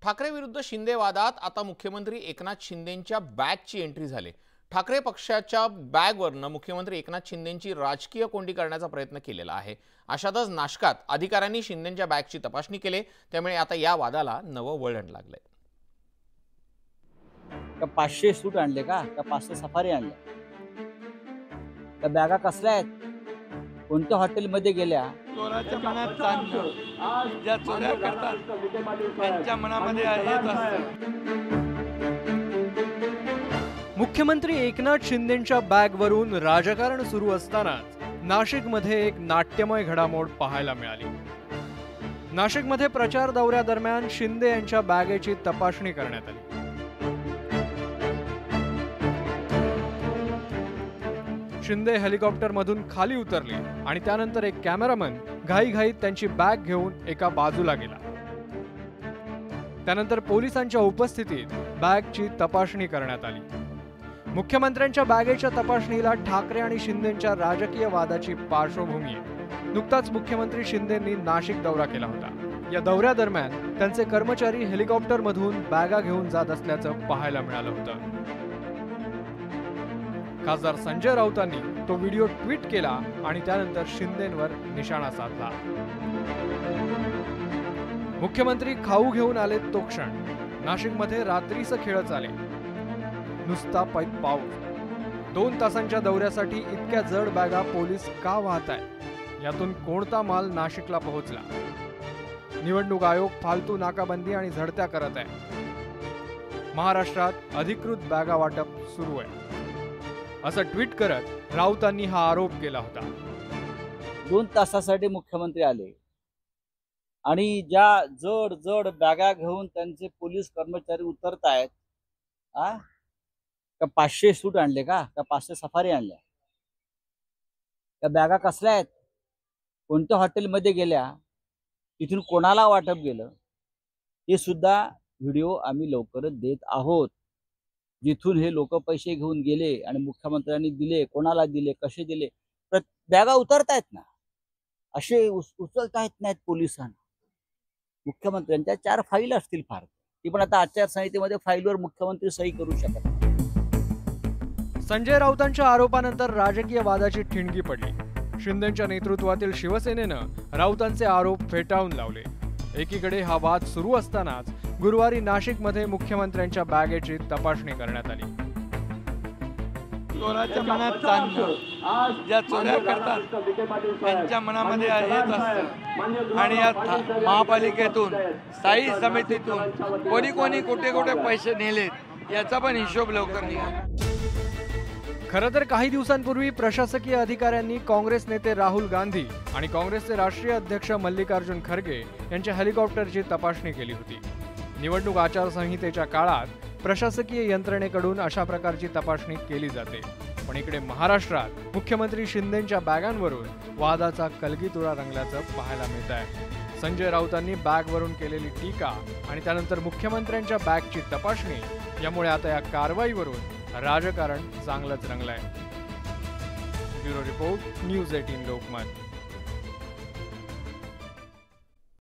ठाकरे विरुद्ध शिंदे वादात आता मुख्यमंत्री एकनाथ शिंदेंच्या बॅगची एंट्री झाली। ठाकरे पक्षाच्या बॅगवरनं मुख्यमंत्री एकनाथ शिंदेंची राजकीय कोंडी करण्याचा प्रयत्न केलेला आहे। अशातच नाशकात अधिकाऱ्यांनी शिंदेंच्या बॅगची तपासणी केली, त्यामुळे आता या वादाला नवं वळण लागलंय। 500 सूट आणले का 500 सफारी आणल्या? त्या बॅगा कसल्या आहेत? कोणत्या हॉटेलमध्ये गेल्या? चोराच्या मनात चांदणं, ज्या चोऱ्या करतात त्यांच्या मनामध्ये हेच असतं। मुख्यमंत्री एकनाथ शिंदेंच्या बॅगवरून राजकारण सुरू असतानाच नाशिकमध्ये एक नाट्यमय घडामोड पाहायला मिळाली। नाशिकमध्ये प्रचार दौऱ्यादरम्यान शिंदे यांच्या बॅगेची तपासणी करण्यात आली। शिंदे हेलिकॉप्टरमधून खाली उतरले आणि त्यानंतर एक कॅमेरामन घाईघाईत त्यांची बॅग घेऊन एका बाजूला गेला। त्यानंतर पोलिसांच्या उपस्थितीत बॅगची तपासणी करण्यात आली। मुख्यमंत्र्यांच्या बॅगेच्या तपासणीला ठाकरे आणि शिंदेंच्या राजकीय वादाची पार्श्वभूमी आहे। नुकताच मुख्यमंत्री शिंदेंनी नाशिक दौरा केला होता। या दौऱ्यादरम्यान त्यांचे कर्मचारी हेलिकॉप्टरमधून बॅगा घेऊन जात असल्याचं पाहायला मिळालं होतं। खासदार संजय राऊतांनी तो व्हिडिओ ट्विट केला आणि त्यानंतर शिंदेंवर निशाणा साधला। मुख्यमंत्री खाऊ घेऊन आले तो क्षण। नाशिकमध्ये रात्रीचं खेळच आले, नुसता पाऊस। 2 तासांच्या दौऱ्यासाठी इतक्या जड बॅगा पोलीस का वाहतायत? यातून कोणता माल नाशिकला पोहोचला? निवडणूक आयोग फालतू नाकाबंदी आणि झडत्या करत आहे। महाराष्ट्रात अधिकृत बॅगा वाटप सुरू आहे, असं ट्विट करत राऊतांनी हा आरोप केला होता। 2 तासासाठी मुख्यमंत्री आले आणि ज्या जड जड बॅगा घेऊन त्यांचे पोलीस कर्मचारी उतरत आहेत, का 500 सूट आणले का 500 सफारी आणल्या? त्या बॅगा कसल्या आहेत? कोणत्या हॉटेलमध्ये गेल्या? तिथून कोणाला वाटप गेलं? हे सुद्धा व्हिडिओ आम्ही लवकरच देत आहोत। जिथून हे लोक पैसे घेऊन गेले आणि मुख्यमंत्र्यांनी दिले, कोणाला दिले, कसे दिले, बॅगा उतरतायत ना, असे उचलता येत नाहीत पोलिसांना। मुख्यमंत्र्यांच्या 4 फाईल असतील फार, ती पण आता आचारसंहितेमध्ये फाईलवर मुख्यमंत्री सही करू शकत नाही। संजय राऊतांच्या आरोपानंतर राजकीय वादाची ठिणगी पडली। शिंदेंच्या नेतृत्वातील शिवसेनेनं राऊतांचे आरोप फेटाळून लावले। एकीकडे हा वाद सुरू असतानाच गुरुवारी नाशिकमध्ये मुख्यमंत्र्यांच्या बॅगेची तपासणी करण्यात आली। चोराच्या मनात चांदणं, ज्या चोऱ्या करतात त्यांच्या मनामध्ये हेच असतं। आणि या महापालिकेतून, स्थायी समितीतून कोणी कोणी कुठे कुठे पैसे नेलेत याचा पण हिशोब लवकर निघाला। खरं तर काही दिवसांपूर्वी प्रशासकीय अधिकाऱ्यांनी काँग्रेस नेते राहुल गांधी आणि काँग्रेसचे राष्ट्रीय अध्यक्ष मल्लिकार्जुन खरगे यांच्या हेलिकॉप्टरची तपासणी केली होती। निवडणूक आचारसंहितेच्या काळात प्रशासकीय यंत्रणेकडून अशा प्रकारची तपासणी केली जाते, पण इकडे महाराष्ट्रात मुख्यमंत्री शिंदेंच्या बॅगांवरून वादाचा कलगीतुरा रंगल्याचं पाहायला मिळत आहे। संजय राऊतांनी बॅगवरून केलेली टीका आणि त्यानंतर मुख्यमंत्र्यांच्या बॅगची तपासणी यामुळे आता या कारवाईवरून राजकारण चांगलंच रंगलंय। Bureau report, news 18 Lokmat.